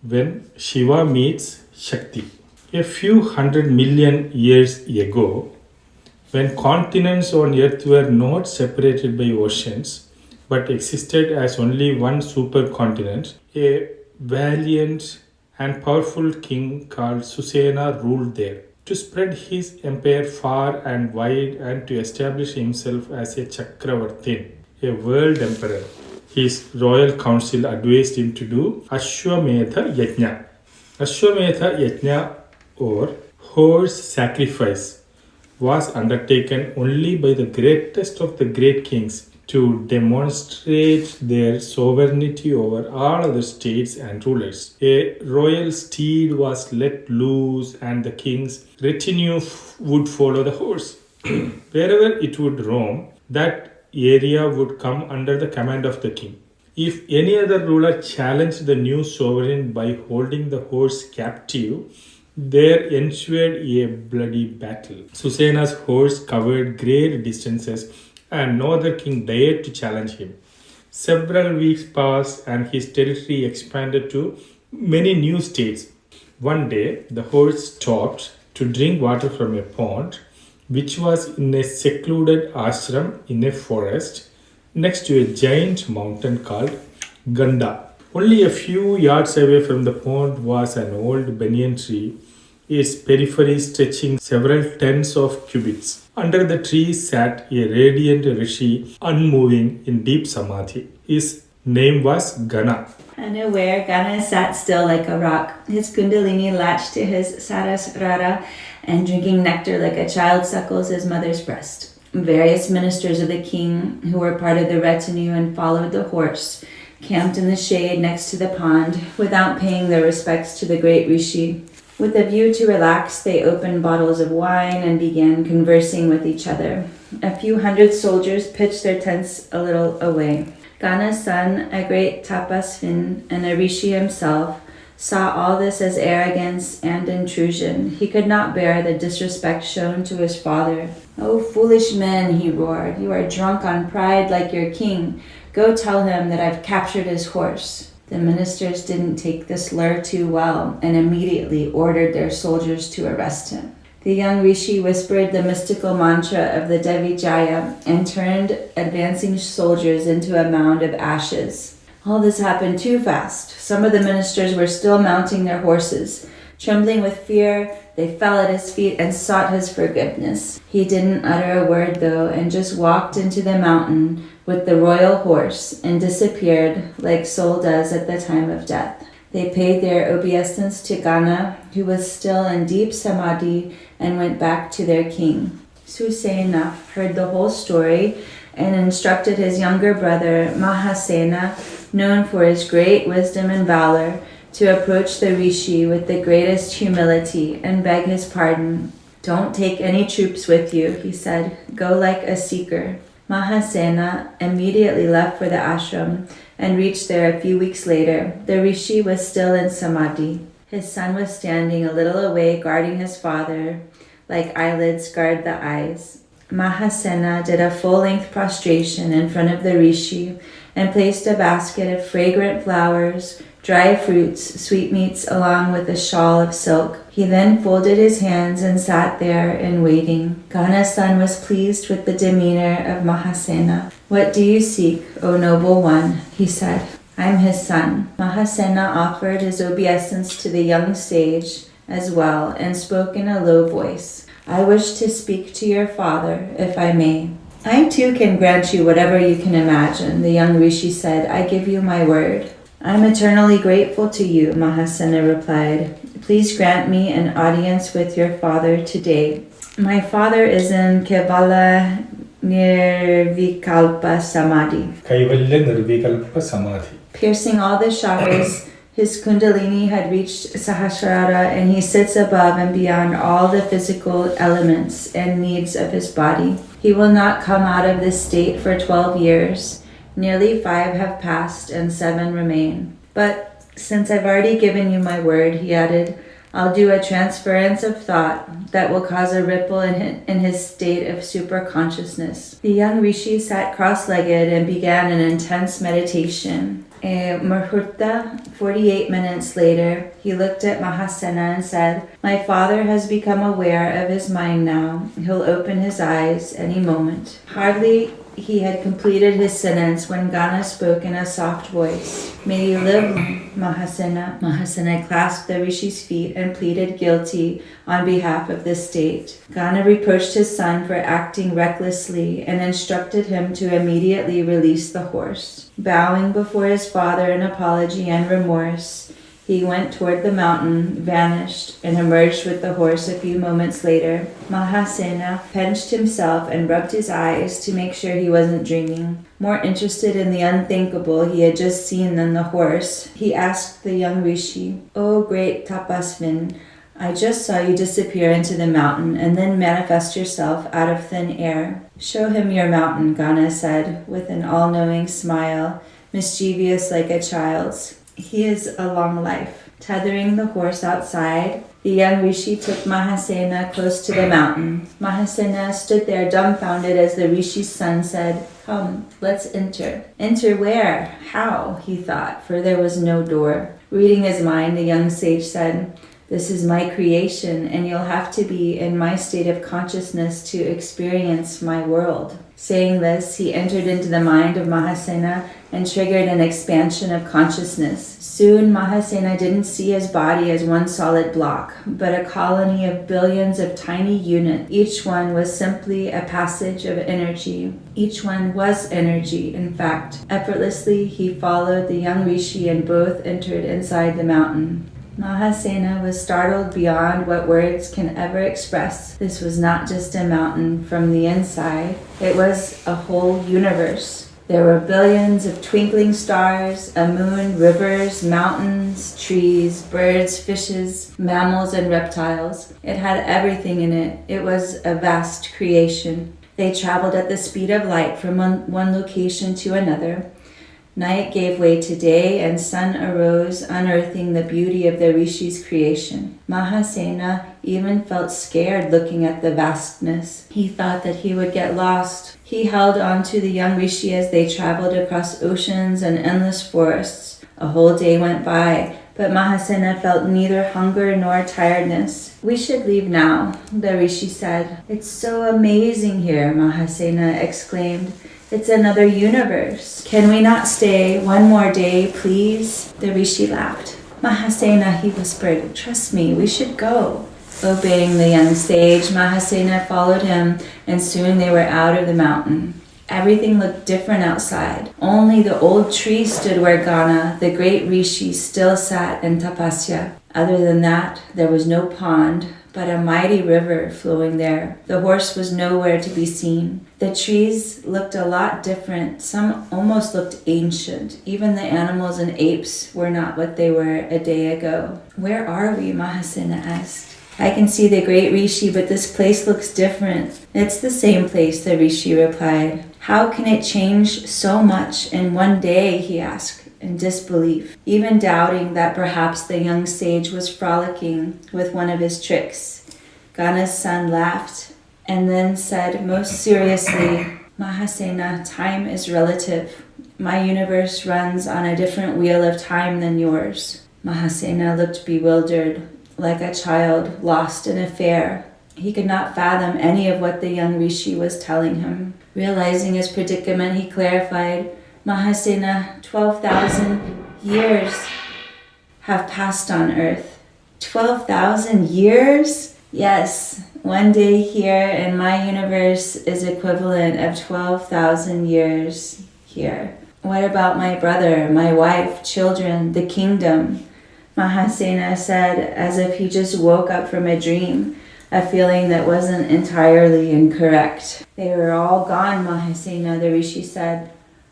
when Shiva meets Shakthi. A few 100 million years ago, when continents on Earth were not separated by oceans but existed as only one supercontinent, a valiant and powerful king called Susena ruled there. To spread his empire far and wide and to establish himself as a Chakravartin, a world emperor, his royal council advised him to do Ashwamedha Yajna. Ashwamedha Yajna or horse sacrifice was undertaken only by the greatest of the great kings to demonstrate their sovereignty over all other states and rulers. A royal steed was let loose, and the king's retinue would follow the horse. Wherever it would roam, that area would come under the command of the king. If any other ruler challenged the new sovereign by holding the horse captive, there ensued a bloody battle. Susena's horse covered great distances, and no other king dared to challenge him. Several weeks passed, and his territory expanded to many new states. One day, the horse stopped to drink water from a pond, which was in a secluded ashram in a forest next to a giant mountain called Ganda. Only a few yards away from the pond was an old banyan tree, its periphery stretching several tens of cubits. Under the tree sat a radiant rishi, unmoving in deep samadhi. His name was Gana. Unaware, Gana sat still like a rock, his Kundalini latched to his Sarasrara and drinking nectar like a child suckles his mother's breast. Various ministers of the king, who were part of the retinue and followed the horse, camped in the shade next to the pond without paying their respects to the great rishi. With a view to relax, they opened bottles of wine and began conversing with each other. A few hundred soldiers pitched their tents a little away. Gana's son, a great tapasvin and a rishi himself, saw all this as arrogance and intrusion. He could not bear the disrespect shown to his father. "Oh, foolish men," he roared, "you are drunk on pride like your king. Go tell him that I've captured his horse." The ministers didn't take this lure too well and immediately ordered their soldiers to arrest him. The young rishi whispered the mystical mantra of the Devi Jaya and turned advancing soldiers into a mound of ashes. All this happened too fast. Some of the ministers were still mounting their horses. Trembling with fear, they fell at his feet and sought his forgiveness. He didn't utter a word though, and just walked into the mountain with the royal horse and disappeared like soul does at the time of death. They paid their obeisance to Gana, who was still in deep samadhi, and went back to their king. Susena heard the whole story and instructed his younger brother Mahasena, known for his great wisdom and valor, to approach the rishi with the greatest humility and beg his pardon. "Don't take any troops with you," he said. "Go like a seeker." Mahasena immediately left for the ashram and reached there a few weeks later. The rishi was still in samadhi. His son was standing a little away guarding his father, like eyelids guard the eyes. Mahasena did a full-length prostration in front of the rishi and placed a basket of fragrant flowers, dry fruits, sweetmeats, along with a shawl of silk. He then folded his hands and sat there in waiting. Gana's son was pleased with the demeanor of Mahasena. "What do you seek, O noble one?" he said. "I'm his son." Mahasena offered his obeisance to the young sage as well and spoke in a low voice. "I wish to speak to your father, if I may." "I too can grant you whatever you can imagine," the young rishi said. "I give you my word." "I'm eternally grateful to you," Mahasena replied. "Please grant me an audience with your father today. My father is in Kevala Nirvikalpa Samadhi." Kaivalya Nirvikalpa Samadhi. Piercing all the chakras, his Kundalini had reached Sahasrara, and he sits above and beyond all the physical elements and needs of his body. He will not come out of this state for 12 years. Nearly 5 have passed and 7 remain. "But since I've already given you my word," he added, "I'll do a transference of thought that will cause a ripple in his state of superconsciousness." The young rishi sat cross-legged and began an intense meditation. A Muhurta, 48 minutes later, he looked at Mahasena and said, "My father has become aware of his mind now. He'll open his eyes any moment." Hardly he had completed his sentence when Gana spoke in a soft voice. "May you live, Mahasena." Mahasena clasped the rishi's feet and pleaded guilty on behalf of the state. Gana reproached his son for acting recklessly and instructed him to immediately release the horse. Bowing before his father in apology and remorse, he went toward the mountain, vanished, and emerged with the horse a few moments later. Mahasena pinched himself and rubbed his eyes to make sure he wasn't dreaming. More interested in the unthinkable he had just seen than the horse, he asked the young rishi, "O great Tapasvin, I just saw you disappear into the mountain and then manifest yourself out of thin air." "Show him your mountain," Gana said, with an all-knowing smile, mischievous like a child's. "He is a long life." Tethering the horse outside, the young rishi took Mahasena close to the mountain. Mahasena stood there dumbfounded as the rishi's son said, "Come, let's enter." "Enter where? How?" he thought, for there was no door. Reading his mind, the young sage said, "This is my creation, and you'll have to be in my state of consciousness to experience my world." Saying this, he entered into the mind of Mahasena and triggered an expansion of consciousness. Soon, Mahasena didn't see his body as one solid block, but a colony of billions of tiny units. Each one was simply a passage of energy. Each one was energy, in fact. Effortlessly, he followed the young rishi and both entered inside the mountain. Mahasena was startled beyond what words can ever express. This was not just a mountain from the inside. It was a whole universe. There were billions of twinkling stars, a moon, rivers, mountains, trees, birds, fishes, mammals, and reptiles. It had everything in it. It was a vast creation. They traveled at the speed of light from one location to another. Night gave way to day, and sun arose, unearthing the beauty of the rishi's creation. Mahasena even felt scared looking at the vastness. He thought that he would get lost. He held on to the young rishi as they traveled across oceans and endless forests. A whole day went by, but Mahasena felt neither hunger nor tiredness. "We should leave now," the rishi said. "It's so amazing here," Mahasena exclaimed. "It's another universe. Can we not stay one more day, please?" The rishi laughed. "Mahasena," he whispered, "trust me, we should go." Obeying the young sage, Mahasena followed him, and soon they were out of the mountain. Everything looked different outside. Only the old tree stood where Gana, the great rishi, still sat in tapasya. Other than that, there was no pond, but a mighty river flowing there. The horse was nowhere to be seen. The trees looked a lot different. Some almost looked ancient. Even the animals and apes were not what they were a day ago. "Where are we?" Mahasena asked. "I can see the great rishi, but this place looks different." "It's the same place," the rishi replied. "How can it change so much in one day?" he asked, in disbelief, even doubting that perhaps the young sage was frolicking with one of his tricks. Gana's son laughed and then said most seriously, "Mahasena, time is relative. My universe runs on a different wheel of time than yours." Mahasena looked bewildered, like a child lost in a fair. He could not fathom any of what the young rishi was telling him. Realizing his predicament, he clarified, "Mahasena, 12,000 years have passed on earth." 12,000 years? Yes, one day here in my universe is equivalent of 12,000 years here. "What about my brother, my wife, children, the kingdom?" Mahasena said, as if he just woke up from a dream, a feeling that wasn't entirely incorrect. "They were all gone, Mahasena," the rishi said.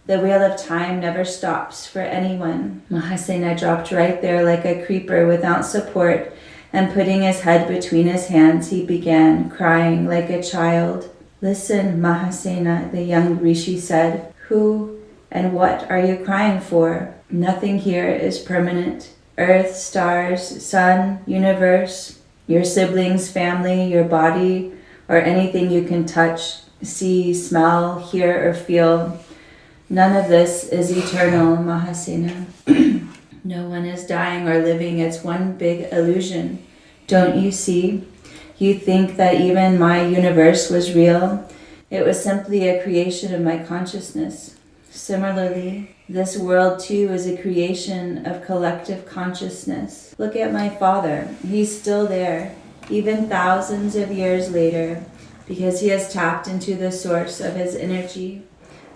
"The wheel of time never stops for anyone." Mahasena dropped right there like a creeper without support, and putting his head between his hands, he began crying like a child. "Listen, Mahasena," the young rishi said. "Who and what are you crying for? Nothing here is permanent. Earth, stars, sun, universe, your siblings, family, your body, or anything you can touch, see, smell, hear, or feel. None of this is eternal, Mahasena. No one is dying or living. It's one big illusion. Don't you see? You think that even my universe was real. It was simply a creation of my consciousness. Similarly, this world too is a creation of collective consciousness. Look at my father. He's still there, even thousands of years later, because he has tapped into the source of his energy.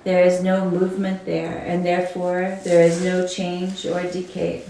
There is no movement there, and therefore there is no change or decay.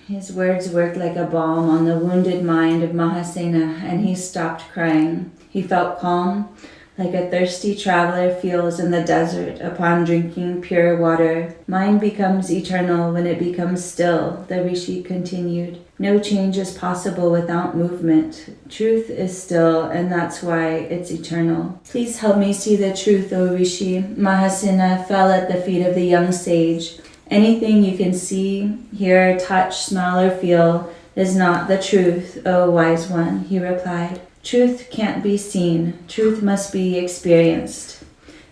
His words worked like a balm on the wounded mind of Mahasena, and he stopped crying. He felt calm, like a thirsty traveler feels in the desert upon drinking pure water. Mind becomes eternal when it becomes still, the Rishi continued. No change is possible without movement. Truth is still, and that's why it's eternal. Please help me see the truth, O Rishi. Mahasena fell at the feet of the young sage. Anything you can see, hear, touch, smell, or feel is not the truth, O wise one, he replied. Truth can't be seen. Truth must be experienced.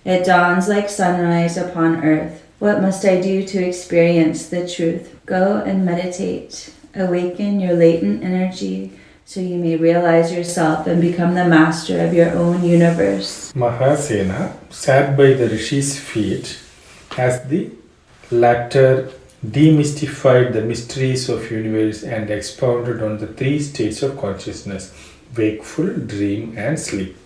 It dawns like sunrise upon earth. What must I do to experience the truth? Go and meditate. Awaken your latent energy so you may realize yourself and become the master of your own universe. Mahasena sat by the Rishi's feet as the latter demystified the mysteries of universe and expounded on the three states of consciousness: wakeful, dream, and sleep.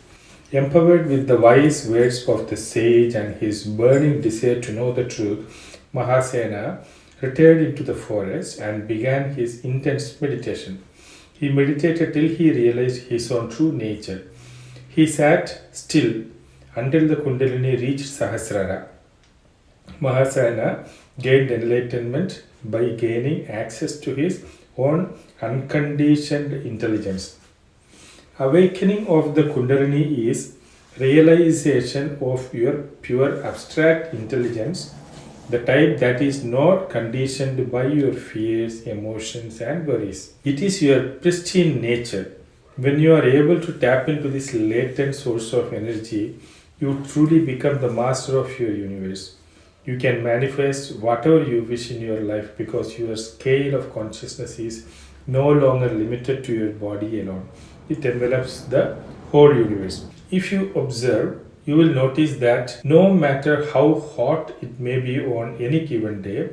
Empowered with the wise words of the sage and his burning desire to know the truth, Mahasena retired into the forest and began his intense meditation. He meditated till he realized his own true nature. He sat still until the Kundalini reached Sahasrara. Mahasena gained enlightenment by gaining access to his own unconditioned intelligence. Awakening of the Kundalini is realization of your pure abstract intelligence, the type that is not conditioned by your fears, emotions, and worries. It is your pristine nature. When you are able to tap into this latent source of energy, you truly become the master of your universe. You can manifest whatever you wish in your life because your scale of consciousness is no longer limited to your body alone. It envelops the whole universe. If you observe, you will notice that no matter how hot it may be on any given day,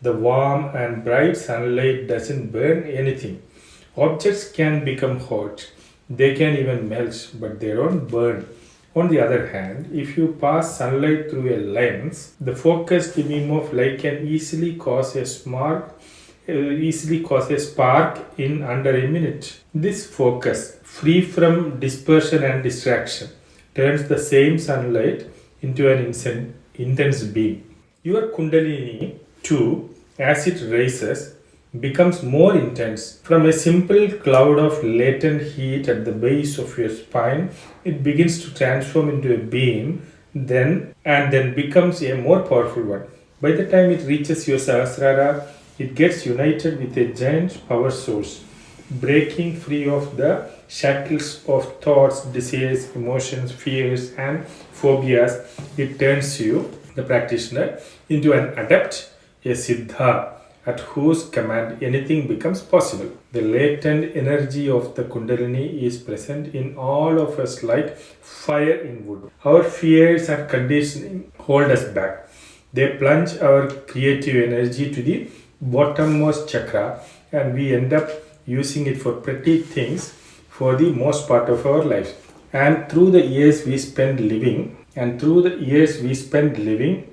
the warm and bright sunlight doesn't burn anything. Objects can become hot, they can even melt, but they don't burn. On the other hand, if you pass sunlight through a lens, the focused beam of light can easily cause a spark in under a minute. This focus, free from dispersion and distraction, turns the same sunlight into an intense beam. Your Kundalini, too, as it rises, becomes more intense. From a simple cloud of latent heat at the base of your spine, it begins to transform into a beam, then becomes a more powerful one. By the time it reaches your Sahasrara, it gets united with a giant power source, breaking free of the shackles of thoughts, desires, emotions, fears, and phobias. It turns you, the practitioner, into an adept, a siddha, at whose command anything becomes possible. The latent energy of the Kundalini is present in all of us like fire in wood. Our fears and conditioning hold us back. They plunge our creative energy to the bottommost chakra, and we end up using it for petty things for the most part of our lives. And through the years we spend living,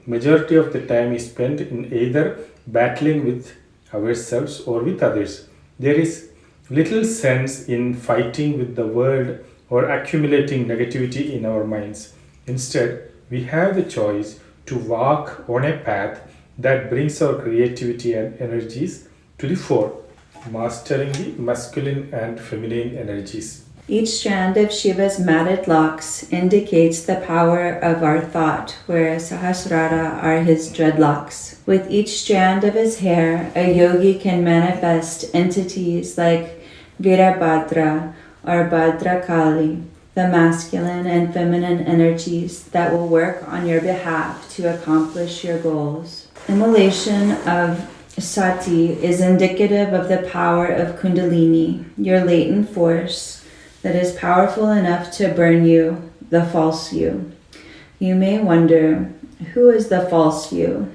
majority of the time is spent in either battling with ourselves or with others. There is little sense in fighting with the world or accumulating negativity in our minds. Instead, we have the choice to walk on a path that brings our creativity and energies to the fore, mastering the masculine and feminine energies. Each strand of Shiva's matted locks indicates the power of our thought, whereas Sahasrara are his dreadlocks. With each strand of his hair, a yogi can manifest entities like Virabhadra or Bhadrakali. the masculine and feminine energies that will work on your behalf to accomplish your goals. Immolation of sati is indicative of the power of Kundalini, your latent force that is powerful enough to burn you, the false you. You may wonder, who is the false you?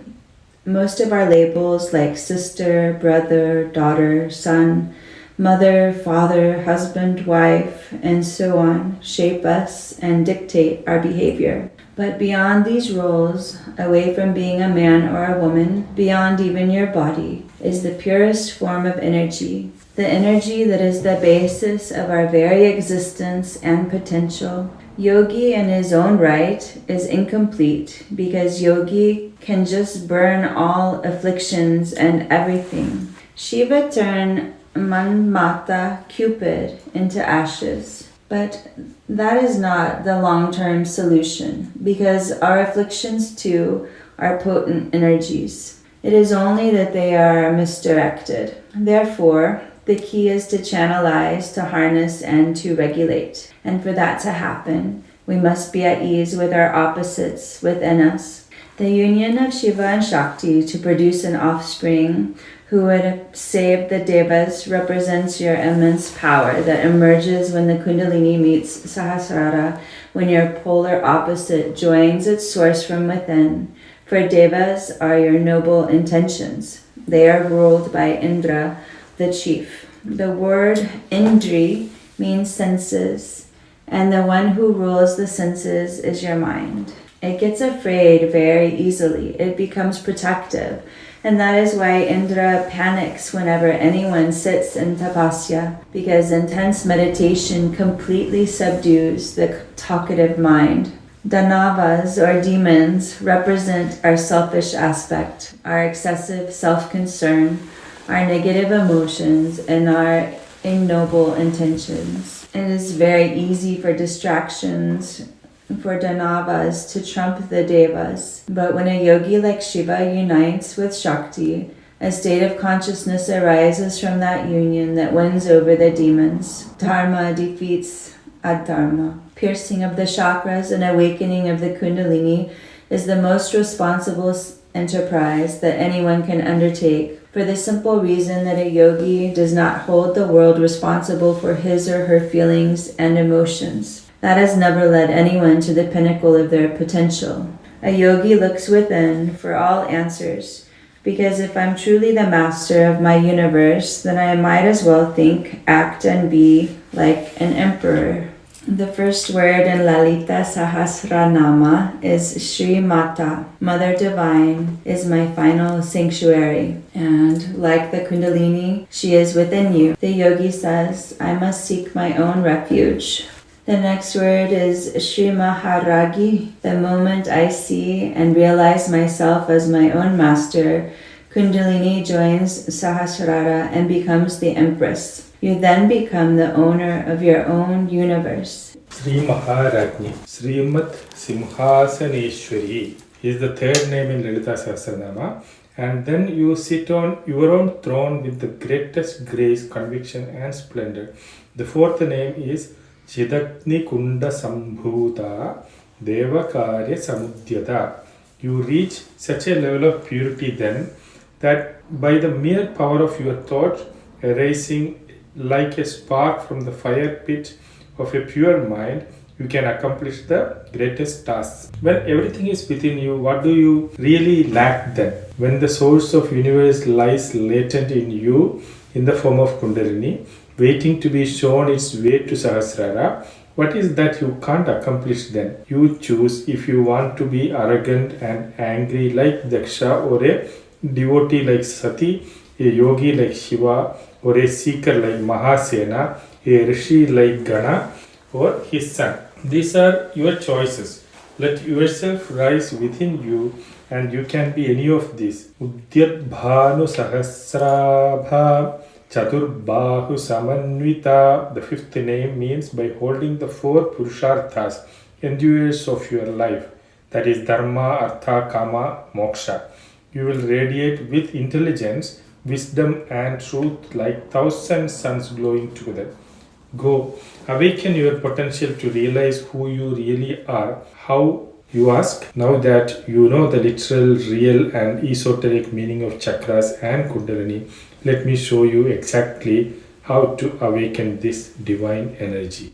Most of our labels like sister, brother, daughter, son, mother, father, husband, wife, and so on shape us and dictate our behavior. But beyond these roles, away from being a man or a woman, beyond even your body, is the purest form of energy, the energy that is the basis of our very existence and potential. Yogi in his own right is incomplete because yogi can just burn all afflictions and everything. Shiva turned Manmata, Cupid, into ashes. But that is not the long-term solution because our afflictions too are potent energies. It is only that they are misdirected. Therefore, the key is to channelize, to harness, and to regulate. And for that to happen, we must be at ease with our opposites within us. The union of Shiva and Shakti to produce an offspring who would save the devas represents your immense power that emerges when the Kundalini meets Sahasrara, when your polar opposite joins its source from within. For devas are your noble intentions. They are ruled by Indra, the chief. The word Indri means senses, and the one who rules the senses is your mind. It gets afraid very easily. It becomes protective. And that is why Indra panics whenever anyone sits in tapasya, because intense meditation completely subdues the talkative mind. Danavas, or demons, represent our selfish aspect, our excessive self-concern, our negative emotions, and our ignoble intentions. It is very easy for distractions, for Danavas to trump the Devas. But when a yogi like Shiva unites with Shakti, a state of consciousness arises from that union that wins over the demons. Dharma defeats adharma. Piercing of the chakras and awakening of the Kundalini is the most responsible enterprise that anyone can undertake, for the simple reason that a yogi does not hold the world responsible for his or her feelings and emotions. That has never led anyone to the pinnacle of their potential. A yogi looks within for all answers, because if I'm truly the master of my universe, then I might as well think, act, and be like an emperor. The first word in Lalita Sahasranama is Shri Mata. Mother Divine is my final sanctuary. And like the Kundalini, she is within you. The yogi says, I must seek my own refuge. The next word is Shri Maharagi. The moment I see and realize myself as my own master, Kundalini joins Sahasrara and becomes the empress. You then become the owner of your own universe. Sri Maharajni, Srimat Simhasaneshwari is the third name in Lalita Sahasranama. And then you sit on your own throne with the greatest grace, conviction, and splendor. The fourth name is Chidakni Kunda Sambhuta Devakarya Samudyata. You reach such a level of purity then that by the mere power of your thought arising like a spark from the fire pit of a pure mind, you can accomplish the greatest tasks. When everything is within you, what do you really lack then? When the source of universe lies latent in you in the form of Kundalini, waiting to be shown its way to Sahasrara, what is that you can't accomplish then? You choose if you want to be arrogant and angry like Daksha, or a devotee like Sati, a yogi like Shiva, or a seeker like Mahasena, a rishi like Gana, or his son. These are your choices. Let yourself rise within you and you can be any of these. Udyadbhanu Sahasrabha Chaturbahu Samanvita. The fifth name means by holding the four Purusharthas, endurers of your life, that is Dharma, Artha, Kama, Moksha. You will radiate with intelligence, wisdom, and truth like 1,000 suns glowing together. Go awaken your potential to realize who you really are. How, you ask? Now that you know the literal, real, and esoteric meaning of chakras and Kundalini, let me show you exactly how to awaken this divine energy.